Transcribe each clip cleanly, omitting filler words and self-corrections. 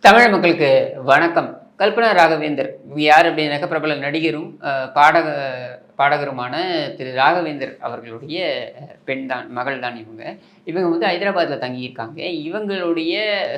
தமிழ் மக்களுக்கு வணக்கம். கல்பனா ராகவேந்தர் யார் அப்படின்னாக்க பிரபல நடிகரும் பாடகருமான திரு ராகவேந்தர் அவர்களுடைய பெண் தான், மகள் தான் இவங்க. இவங்க வந்து ஹைதராபாத்தில் தங்கியிருக்காங்க. இவங்களுடைய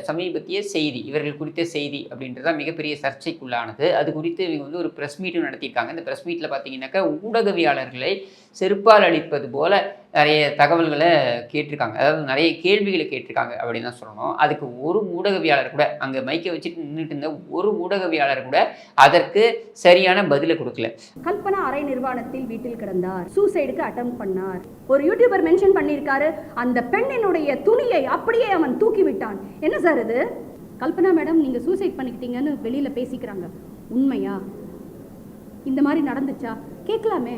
சமீபத்திய செய்தி, இவர்கள் குறித்த செய்தி அப்படின்றது தான் மிகப்பெரிய சர்ச்சைக்குள்ளானது. அது குறித்து இவங்க வந்து ஒரு ப்ரெஸ் மீட்டும் நடத்தியிருக்காங்க. இந்த ப்ரெஸ் மீட்டில் பார்த்தீங்கன்னாக்கா ஊடகவியாளர்களை செருப்பால் அடிப்பது போல நிறைய தகவல்களை கேட்டிருக்காங்க. அதாவது நிறைய கேள்விகளை கேட்டிருக்காங்க அப்படின்னு தான் சொல்லணும். அதுக்கு ஒரு ஊடகவியாளர் கூட, அங்கே மைக்கை வச்சுட்டு நின்றுட்டு இருந்த ஒரு ஊடகவியாளர் கூட அதற்கு சரியான பதிலை கொடுக்கல. கல்பனா அரை நிர்வாணத்தில் வீட்டில் கிடந்தார், சூசைடுக்கு அட்டெம்ப்ட் பண்ணார். ஒரு யூடியூபர் மென்ஷன் பண்ணியிருக்காரு, அந்த பெண்ணினுடைய துணியை அப்படியே அவன் தூக்கி விட்டான். என்ன சார் இது? கல்பனா மேடம் நீங்க சூசைட் பண்ணிக்கிட்டீங்கன்னு வெளியில பேசிக்கிறாங்க, உண்மையா? இந்த மாதிரி நடந்துச்சா? கேட்கலாமே.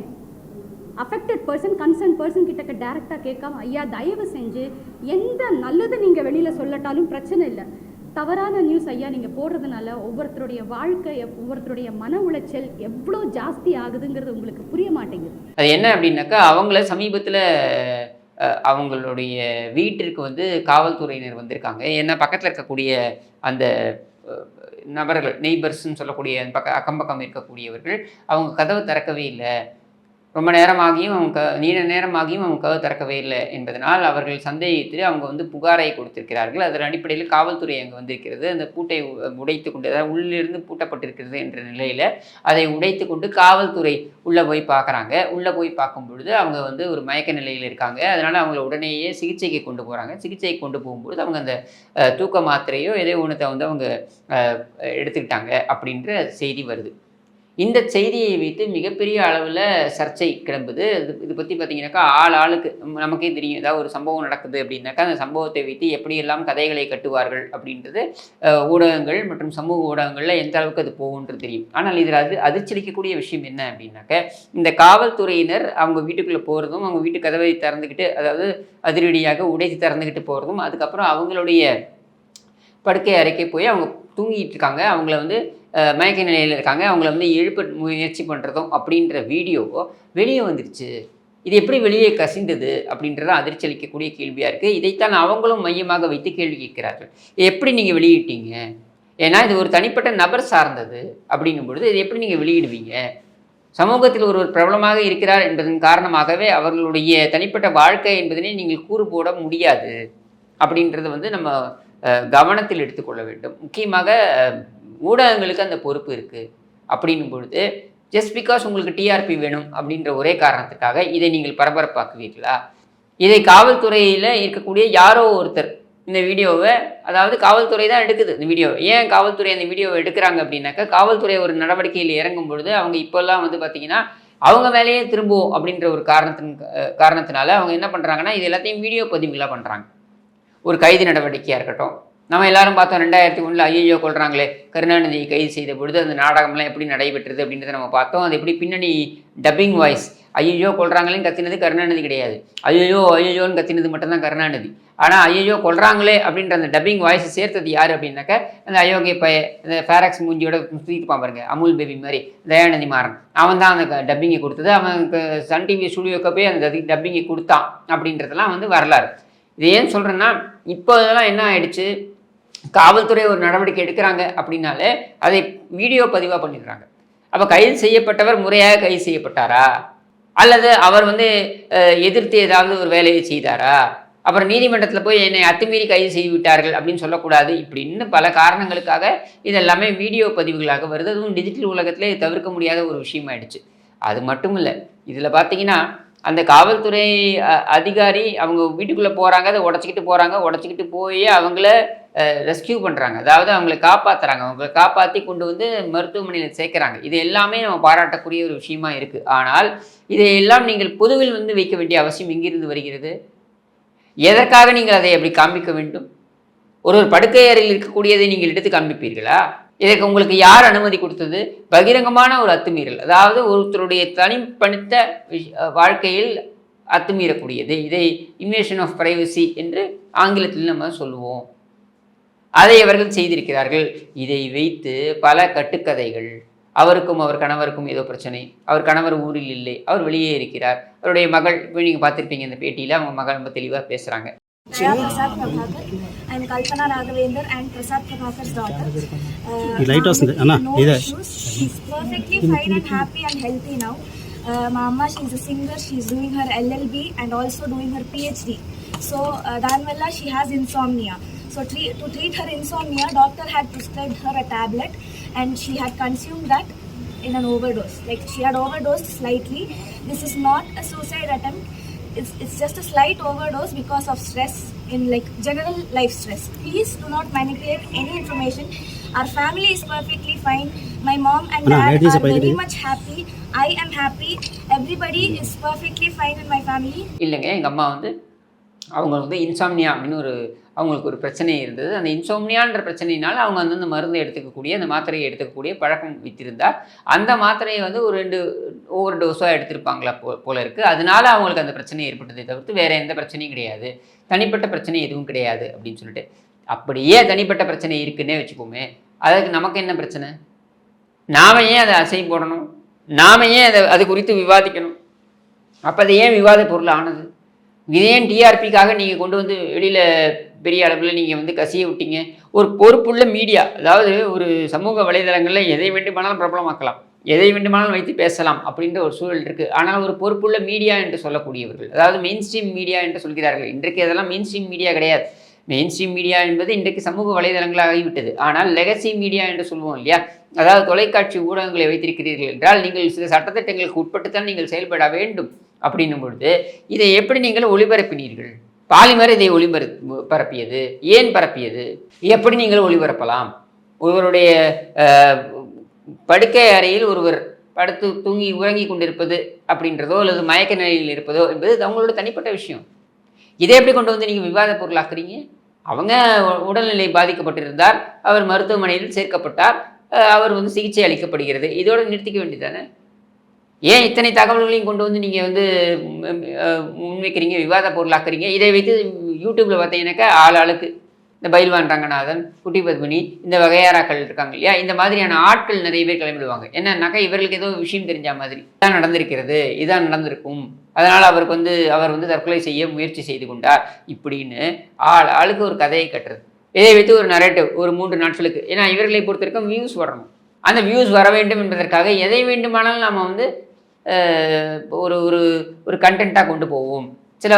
அஃபெக்டட் பர்சன், கன்சர்ன் பர்சன் கிட்ட டைரக்டாக கேட்காம, ஐயா தயவு செஞ்சு எந்த நல்லது நீங்கள் வெளியில் சொல்லட்டாலும் பிரச்சனை இல்லை, தவறான நியூஸ் ஐயா நீங்கள் போடுறதுனால ஒவ்வொருத்தருடைய வாழ்க்கை, ஒவ்வொருத்தருடைய மன உளைச்சல் எவ்வளோ ஜாஸ்தி ஆகுதுங்கிறது உங்களுக்கு புரிய மாட்டேங்குது. அது என்ன அப்படின்னாக்கா, அவங்கள சமீபத்தில் அவங்களுடைய வீட்டிற்கு வந்து காவல்துறையினர் வந்திருக்காங்க. ஏன்னா பக்கத்தில் இருக்கக்கூடிய அந்த நபர்கள், நெய்பர்ஸ்ன்னு சொல்லக்கூடிய அக்கம் பக்கம் இருக்கக்கூடியவர்கள் அவங்க கதவை திறக்கவே இல்லை. ரொம்ப நேரமாகியும் நீண்ட நேரமாகியும் அவங்க கதவு திறக்கவே இல்லை என்பதனால் அவர்கள் சந்தேகித்து அவங்க வந்து புகாரை கொடுத்திருக்கிறார்கள். அதன் அடிப்படையில் காவல்துறை அங்கே வந்திருக்கிறது. அந்த பூட்டை உடைத்து கொண்டு, அதாவது உள்ளிருந்து பூட்டப்பட்டிருக்கிறது என்ற நிலையில் அதை உடைத்து கொண்டு காவல்துறை உள்ளே போய் பார்க்குறாங்க. உள்ளே போய் பார்க்கும் பொழுது அவங்க வந்து ஒரு மயக்க நிலையில் இருக்காங்க. அதனால் அவங்கள உடனேயே சிகிச்சைக்கு கொண்டு போகிறாங்க. சிகிச்சைக்கு கொண்டு போகும்பொழுது அவங்க அந்த தூக்க மாத்திரையோ ஏதோ ஒன்றத்தை வந்து அவங்க எடுத்துக்கிட்டாங்க அப்படின்ற செய்தி வருது. இந்த செய்தியை வைத்து மிகப்பெரிய அளவில் சர்ச்சை கிளம்புது. இது பற்றி பார்த்தீங்கன்னாக்கா ஆளுக்கு நமக்கே தெரியும். ஏதாவது ஒரு சம்பவம் நடக்குது அப்படின்னாக்கா அந்த சம்பவத்தை வைத்து எப்படியெல்லாம் கதைகளை கட்டுவார்கள் அப்படின்றது ஊடகங்கள் மற்றும் சமூக ஊடகங்களில் எந்த அளவுக்கு அது போகுன்றது தெரியும். ஆனால் இதில் அதிர்ச்சியளிக்கக்கூடிய விஷயம் என்ன அப்படின்னாக்க, இந்த காவல்துறையினர் அவங்க வீட்டுக்குள்ளே போகிறதும், அவங்க வீட்டு கதவை திறந்துக்கிட்டு, அதாவது அதிரடியாக உடைத்து திறந்துக்கிட்டு போகிறதும், அதுக்கப்புறம் அவங்களுடைய படுக்கை அறைக்கு போய் அவங்க தூங்கிட்டு இருக்காங்க, அவங்கள வந்து மயக்க நிலையில் இருக்காங்க, அவங்கள வந்து எழுப்ப முயற்சி பண்ணுறதும் அப்படின்ற வீடியோ வெளியே வந்துடுச்சு. இது எப்படி வெளியே கசிந்தது அப்படின்றத அதிர்ச்சி அளிக்கக்கூடிய கேள்வியாக இருக்குது. இதைத்தான் அவங்களும் மையமாக வைத்து கேள்வி கேட்கிறார்கள். எப்படி நீங்கள் வெளியிட்டீங்க? ஏன்னா இது ஒரு தனிப்பட்ட நபர் சார்ந்தது அப்படிங்கும் பொழுது இதை எப்படி நீங்கள் வெளியிடுவீங்க? சமூகத்தில் ஒருவர் பிரபலமாக இருக்கிறார் என்பதன் காரணமாகவே அவர்களுடைய தனிப்பட்ட வாழ்க்கை என்பதனை நீங்கள் கூறு போட முடியாது அப்படின்றத வந்து நம்ம கவனத்தில் எடுத்துக்கொள்ள வேண்டும். முக்கியமாக ஊடகங்களுக்கு அந்த பொறுப்பு இருக்குது. அப்படின்னும் பொழுது ஜஸ்ட் பிகாஸ் உங்களுக்கு டிஆர்பி வேணும் அப்படின்ற ஒரே காரணத்துக்காக இதை நீங்கள் பரபரப்பாக்குவீர்களா? இதை காவல்துறையில் இருக்கக்கூடிய யாரோ ஒருத்தர் இந்த வீடியோவை, அதாவது காவல்துறை தான் எடுக்குது இந்த வீடியோவை. ஏன் காவல்துறை அந்த வீடியோவை எடுக்கிறாங்க அப்படின்னாக்கா, காவல்துறை ஒரு நடவடிக்கையில் இறங்கும் பொழுது அவங்க இப்போல்லாம் வந்து பார்த்திங்கன்னா அவங்க மேலேயே திரும்புவோம் அப்படின்ற ஒரு காரணத்தினால அவங்க என்ன பண்ணுறாங்கன்னா, இது எல்லாத்தையும் வீடியோ பதிவுகளாக பண்ணுறாங்க. ஒரு கைது நடவடிக்கையாக இருக்கட்டும், நம்ம எல்லாரும் பார்த்தோம் 2001 ஐயோ கொள்றாங்களே, கருணாநிதியை கைது செய்த பொழுது அந்த நாடகம்லாம் எப்படி நடைபெற்றது அப்படின்றத நம்ம பார்த்தோம். அது எப்படி பின்னணி டப்பிங் வாய்ஸ், ஐயோ கொள்றாங்களேன்னு கத்தினது கருணாநிதி கிடையாது, ஐயோன்னு கத்தினது மட்டும்தான் கருணாநிதி. ஆனால் ஐயோ கொள்றாங்களே அப்படின்ற அந்த டப்பிங் வாய்ஸ் சேர்த்தது யார் அப்படின்னாக்க, அந்த அயோக்கிய இந்த ஃபேராக்ஸ் மூஞ்சியோட சுற்றிப்பான் பாருங்க, அமுல் பேபி மாதிரி தயாநிதி மாறன், அவன் தான் அந்த டப்பிங்கை கொடுத்தது. அவனுக்கு சன் டிவி ஸ்டுடியோக்கு போய் அந்த டப்பிங்கை கொடுத்தான் அப்படின்றதெல்லாம் வந்து வரலாறு. இது ஏன் சொல்கிறேன்னா, இப்போ இதெல்லாம் என்ன ஆயிடுச்சு, காவல்துறை ஒரு நடவடிக்கை எடுக்கிறாங்க அப்படின்னாலே அதை வீடியோ பதிவாக பண்ணிடுறாங்க. அப்போ கைது செய்யப்பட்டவர் முறையாக கைது செய்யப்பட்டாரா, அல்லது அவர் வந்து எதிர்த்து ஏதாவது ஒரு வேலையை செய்தாரா, அப்புறம் நீதிமன்றத்தில் போய் என்னை அத்துமீறி கைது செய்து விட்டார்கள் அப்படின்னு சொல்லக்கூடாது. இப்படின்னு பல காரணங்களுக்காக இதெல்லாமே வீடியோ பதிவுகளாக வருது. அதுவும் டிஜிட்டல் உலகத்திலே தவிர்க்க முடியாத ஒரு விஷயமாயிடுச்சு. அது மட்டும் இல்லை, இதில் பார்த்தீங்கன்னா அந்த காவல்துறை அதிகாரி அவங்க வீட்டுக்குள்ளே போகிறாங்க, அதை உடச்சிக்கிட்டு போய் அவங்கள ரெஸ்கியூ பண்ணுறாங்க, அதாவது அவங்களை காப்பாற்றுறாங்க, அவங்களை காப்பாற்றி கொண்டு வந்து மருத்துவமனையில் சேர்க்குறாங்க. இது எல்லாமே நம்ம பாராட்டக்கூடிய ஒரு விஷயமா இருக்குது. ஆனால் இதையெல்லாம் நீங்கள் பொதுவில் வந்து வைக்க வேண்டிய அவசியம் எங்கிருந்து வருகிறது? எதற்காக நீங்கள் அதை அப்படி காண்பிக்க வேண்டும்? ஒரு படுக்கை அறையில் இருக்கக்கூடியதை நீங்கள் எடுத்து காண்பிப்பீர்களா? இதற்கு உங்களுக்கு யார் அனுமதி கொடுத்தது? பகிரங்கமான ஒரு அத்துமீறல், அதாவது ஒருத்தருடைய தனிப்பணித்த வாழ்க்கையில் அத்துமீறக்கூடியது. இதை இன்வேஷன் ஆஃப் பிரைவசி என்று ஆங்கிலத்தில் நம்ம சொல்லுவோம். அதை அவர்கள் செய்திருக்கிறார்கள். இதை வைத்து பல கட்டுக்கதைகள், அவருக்கும் அவர் கணவருக்கும் ஏதோ பிரச்சனை, அவர் கணவர் ஊரில் இல்லை, அவர் வெளியே இருக்கிறார், அவருடைய மகள், இப்போ நீங்கள் பார்த்துருப்பீங்க இந்த பேட்டியில், அவங்க மகள் ரொம்ப தெளிவாக பேசுகிறாங்க. Jaya Prasad Prabhakar. I am Kalpana Raghavendra and Prasad Prabhakar's daughter. No issues. She's perfectly fine and happy and healthy now. My mama, she's a singer. She's doing her LLB and also doing her PhD. So, Danvalla, she has insomnia. So, to treat her insomnia, doctor had prescribed her a tablet and she had consumed that in an overdose. Like, she had overdosed slightly. This is not a suicide attempt. It's just a slight overdose because of stress in like general life stress. Please do not manipulate any information. Our family is perfectly fine. My mom and dad are very much happy. I am happy. Everybody is perfectly fine in my family. இல்லைங்க, எங்கள் அம்மா வந்து அவங்களுக்கு வந்து இன்சாம்னியா அப்படின்னு அவங்களுக்கு ஒரு பிரச்சனை இருந்தது. அந்த இன்சோம்னியான்ற பிரச்சனையினால அவங்க வந்து அந்த மருந்தை எடுத்துக்கக்கூடிய, அந்த மாத்திரையை எடுத்துக்கக்கூடிய பழக்கம் வைத்திருந்தால் அந்த மாத்திரையை வந்து ஒரு 2 ஓவர் டோஸாக எடுத்திருப்பாங்களா போல இருக்குது. அதனால அவங்களுக்கு அந்த பிரச்சனை ஏற்பட்டதை தவிர்த்து வேறு எந்த பிரச்சனையும் கிடையாது, தனிப்பட்ட பிரச்சனை எதுவும் கிடையாது அப்படின்னு சொல்லிட்டு. அப்படியே தனிப்பட்ட பிரச்சனை இருக்குன்னே வச்சுக்கோமே, அதுக்கு நமக்கு என்ன பிரச்சனை? நாம் ஏன் அதை அசை போடணும்? நாம் ஏன் அது குறித்து விவாதிக்கணும்? அப்போ அது ஏன் விவாத பொருள் ஆனது? இதேன் டிஆர்பிக்காக நீங்கள் கொண்டு வந்து வெளியில் பெரிய அளவில் நீங்கள் வந்து கசிய விட்டீங்க. ஒரு பொறுப்புள்ள மீடியா, அதாவது ஒரு சமூக வலைதளங்களில் எதை வேண்டுமானாலும் பிரபலமாக்கலாம், எதை வேண்டுமானாலும் வைத்து பேசலாம் அப்படின்ற ஒரு சூழல் இருக்குது. ஆனால் ஒரு பொறுப்புள்ள மீடியா என்று சொல்லக்கூடியவர்கள், அதாவது மெயின் ஸ்ட்ரீம் மீடியா என்று சொல்கிறார்கள். இன்றைக்கு அதெல்லாம் மெயின் ஸ்ட்ரீம் மீடியா கிடையாது. மெயின் ஸ்ட்ரீம் மீடியா என்பது இன்றைக்கு சமூக வலைதளங்களாக ஆகிவிட்டது. ஆனால் லெகசி மீடியா என்று சொல்லுவோம் இல்லையா, அதாவது தொலைக்காட்சி ஊடகங்களை வைத்திருக்கிறீர்கள் என்றால் நீங்கள் சில சட்டத்திட்டங்களுக்கு உட்பட்டுத்தான் நீங்கள் செயல்பட வேண்டும். அப்படின்னும் பொழுது இதை எப்படி நீங்கள் ஒளிபரப்பினீர்கள்? பாலிமர் இதை பரப்பியது, ஏன் பரப்பியது, எப்படி நீங்கள் ஒளிபரப்பலாம்? ஒருவருடைய படுக்கை அறையில் ஒருவர் படுத்து தூங்கி உறங்கி கொண்டிருப்பது அப்படின்றதோ அல்லது மயக்க நிலையில் இருப்பதோ என்பது அவங்களோட தனிப்பட்ட விஷயம். இதை எப்படி கொண்டு வந்து நீங்கள் விவாத பொருளாக்குறீங்க? அவங்க உடல்நிலை பாதிக்கப்பட்டிருந்தார், அவர் மருத்துவமனையில் சேர்க்கப்பட்டார், அவர் வந்து சிகிச்சை அளிக்கப்படுகிறது, இதோடு நிறுத்திக்க வேண்டியதானே? ஏன் இத்தனை தகவல்களையும் கொண்டு வந்து நீங்கள் வந்து முன்வைக்கிறீங்க, விவாத பொருளாக்குறீங்க? இதை வைத்து யூடியூப்பில் பார்த்தீங்கன்னாக்கா ஆளுக்கு இந்த பைல்வான் ரங்கநாதன், குட்டி பத்மினி, இந்த வகையாராக்கள் இருக்காங்க இல்லையா, இந்த மாதிரியான ஆட்கள் நிறைய பேர் கிளம்பிடுவாங்க. என்னன்னாக்கா இவர்களுக்கு ஏதோ விஷயம் தெரிஞ்ச மாதிரி, இதான் நடந்திருக்கிறது, இதான் நடந்திருக்கும், அதனால் அவர் வந்து தற்கொலை செய்ய முயற்சி செய்து கொண்டார் இப்படின்னு ஆளுக்கு ஒரு கதையை கட்டுறது. இதை வைத்து ஒரு நரேட்டிவ் ஒரு 3 நாட்களுக்கு. ஏன்னா இவர்களை பொறுத்த வரைக்கும் வியூஸ் வரணும். அந்த வியூஸ் வர வேண்டும் என்பதற்காக எதை வேண்டுமானாலும் நாம் வந்து ஒரு ஒரு ஒரு கண்டென்ட்டாக கொண்டு போவோம். சில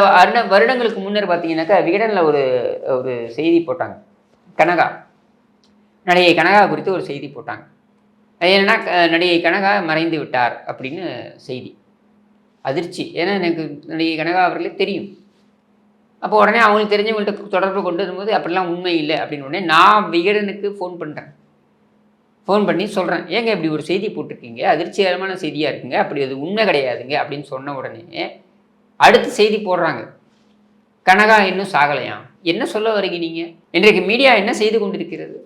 வருடங்களுக்கு முன்னர் பார்த்தீங்கன்னாக்கா விகடனில் ஒரு செய்தி போட்டாங்க. நடிகை கனகா குறித்து ஒரு செய்தி போட்டாங்க. அது என்னென்னா, நடிகை கனகா மறைந்து விட்டார் அப்படின்னு செய்தி. அதிர்ச்சி. ஏன்னா எனக்கு நடிகை கனகா அவர்களே தெரியும். அப்போ உடனே அவங்களுக்கு தெரிஞ்சவங்கள்ட்ட தொடர்பு கொண்டு வரும்போது அப்படிலாம் உண்மை இல்லை அப்படின்னு உடனே நான் விகடனுக்கு ஃபோன் பண்ணி சொல்கிறேன், ஏங்க இப்படி ஒரு செய்தி போட்டிருக்கீங்க, அதிர்ச்சிகரமான செய்தியாக இருக்குங்க, அப்படி அது உண்மை கிடையாதுங்க அப்படின்னு சொன்ன உடனே அடுத்த செய்தி போடுறாங்க, கனகா இன்னும் சாகலையாம். என்ன சொல்ல வரீங்க நீங்கள்? இன்றைக்கு மீடியா என்ன செய்து கொண்டிருக்கிறது?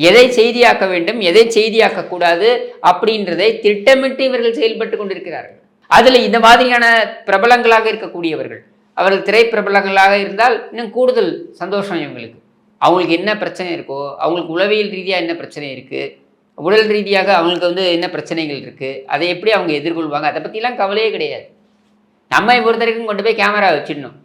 எதை செய்தியாக்க வேண்டும், எதை செய்தியாக்கக்கூடாது அப்படின்றதை திட்டமிட்டு இவர்கள் செயல்பட்டு கொண்டிருக்கிறார்கள். அதில் இந்த மாதிரியான பிரபலங்களாக இருக்கக்கூடியவர்கள், அவர்கள் திரைப்பிரபலங்களாக இருந்தால் இன்னும் கூடுதல் சந்தோஷம் இவங்களுக்கு. அவங்களுக்கு என்ன பிரச்சனை இருக்கோ, அவங்களுக்கு உளவியல் ரீதியாக என்ன பிரச்சனை இருக்குது, உடல் ரீதியாக அவங்களுக்கு வந்து என்ன பிரச்சனைகள் இருக்குது, அதை எப்படி அவங்க எதிர்கொள்வாங்க, அதை பற்றிலாம் கவலையே கிடையாது. நம்மை பொறுத்த வரைக்கும் கொண்டு போய் கேமரா வச்சிடணும்.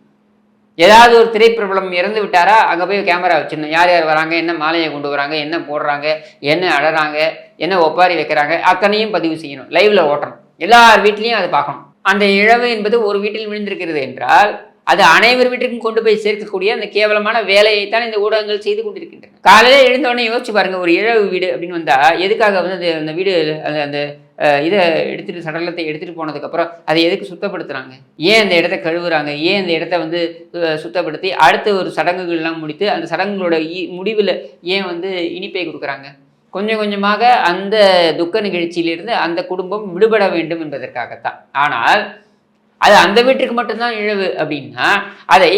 ஏதாவது ஒரு திரைப்பிரபலம் இறந்து விட்டாரா, அங்கே போய் கேமரா வச்சிடணும். யார் யார் வராங்க, என்ன மாலையை கொண்டு வராங்க, என்ன போடுறாங்க, என்ன அழறாங்க, என்ன ஒப்பாரி வைக்கிறாங்க, அத்தனையும் பதிவு செய்யணும், லைவில் ஓட்டணும். எல்லார் வீட்லேயும் அதை பார்க்கணும். அந்த இழவு என்பது ஒரு வீட்டில் விழுந்திருக்கிறது என்றால் அது அனைவர் வீட்டுக்கும் கொண்டு போய் சேர்க்கக்கூடிய அந்த கேவலமான வேலையைத்தான் இந்த ஊடகங்கள் செய்து கொண்டிருக்கின்றன. காலையில் எழுந்தவொடனே யோசிச்சு பாருங்கள், ஒரு இழவு வீடு அப்படின்னு வந்தால் எதுக்காக வந்து அந்த வீடு அந்த இதை எடுத்துகிட்டு சடலத்தை எடுத்துகிட்டு போனதுக்கப்புறம் அதை எதுக்கு சுத்தப்படுத்துகிறாங்க, ஏன் அந்த இடத்த கழுவுறாங்க, ஏன் அந்த இடத்த வந்து சுத்தப்படுத்தி அடுத்த ஒரு சடங்குகள்லாம் முடித்து அந்த சடங்குகளோட முடிவில் ஏன் வந்து இனிப்பை கொடுக்குறாங்க? கொஞ்சம் கொஞ்சமாக அந்த துக்க நிகழ்ச்சியிலிருந்து அந்த குடும்பம் விடுபட வேண்டும் என்பதற்காகத்தான். ஆனால் அது அந்த வீட்டுக்கு மட்டும்தான் இழவு அப்படின்னா அதை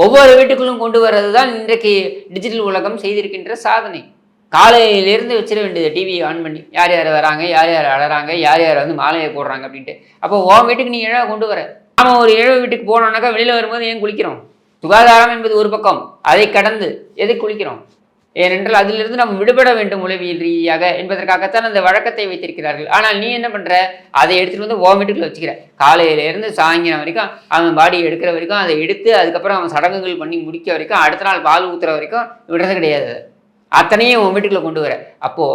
ஒவ்வொரு வீட்டுக்குள்ளும் கொண்டு வர்றது தான் இன்றைக்கு டிஜிட்டல் உலகம் செய்திருக்கின்ற சாதனை. காலையிலேருந்து வச்சிட வேண்டியது டிவியை ஆன் பண்ணி, யார் யார் வராங்க, யார் யார் அழறாங்க, யார் யார் வந்து மாலையை போடுறாங்க அப்படின்ட்டு. அப்போ உன் வீட்டுக்கு நீ இழவை கொண்டு வர. நாம் ஒரு இழவு வீட்டுக்கு போனோம்னாக்கா வெளியில் வரும்போது ஏன் குளிக்கிறோம்? சுகாதாரம் என்பது ஒரு பக்கம், அதை கடந்து எதுக்கு குளிக்கிறோம்? ஏனென்றால் அதிலிருந்து நாம் விடுபட வேண்டும் உளவியல் ரீதியாக என்பதற்காகத்தான் அந்த வழக்கத்தை வைத்திருக்கிறார்கள். ஆனால் நீ என்ன பண்ற, அதை எடுத்துட்டு வந்து உன் வீட்டுக்குள்ள வச்சுக்கிற. காலையில இருந்து சாயங்காலம் வரைக்கும் அவன் பாடி எடுக்கிற வரைக்கும், அதை எடுத்து அதுக்கப்புறம் அவன் சடங்குகள் பண்ணி முடிக்க வரைக்கும், அடுத்த நாள் பால் ஊத்துற வரைக்கும் விடுறது கிடையாது. அத்தனையும் உன் வீட்டுக்குள்ள கொண்டு வர. அப்போ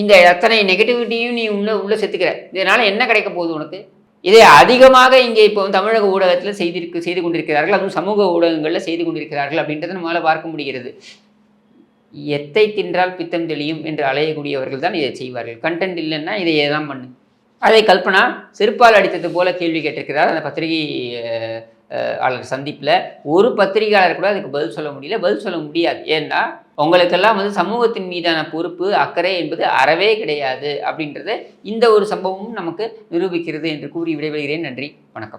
இந்த அத்தனை நெகட்டிவிட்டியும் நீ உள்ள செத்துக்கிற. இதனால என்ன கிடைக்க போகுது உனக்கு? இதை அதிகமாக இங்கே இப்போ தமிழக ஊடகத்தில் செய்து கொண்டிருக்கிறார்கள், அதுவும் சமூக ஊடகங்களில் செய்து கொண்டிருக்கிறார்கள் அப்படின்றத நம்மளால் பார்க்க முடிகிறது. எத்தை தின்றால் பித்தம் தெளியும் என்று அலையக்கூடியவர்கள் தான் இதை செய்வார்கள். கண்டென்ட் இல்லைன்னா இதை தான் பண்ணு. அதை கல்பனா செருப்பால் அடித்தது போல கேள்வி கேட்டிருக்கிறார் அந்த பத்திரிகை சந்திப்பில். ஒரு பத்திரிகையாளர் கூட அதுக்கு பதில் சொல்ல முடியாது. ஏன்னா உங்களுக்கெல்லாம் சமூகத்தின் மீதான பொறுப்பு, அக்கறை என்பது அறவே கிடையாது அப்படின்றத இந்த ஒரு சம்பவமும் நமக்கு நிரூபிக்கிறது என்று கூறி விடைபெறுகிறேன். நன்றி, வணக்கம்.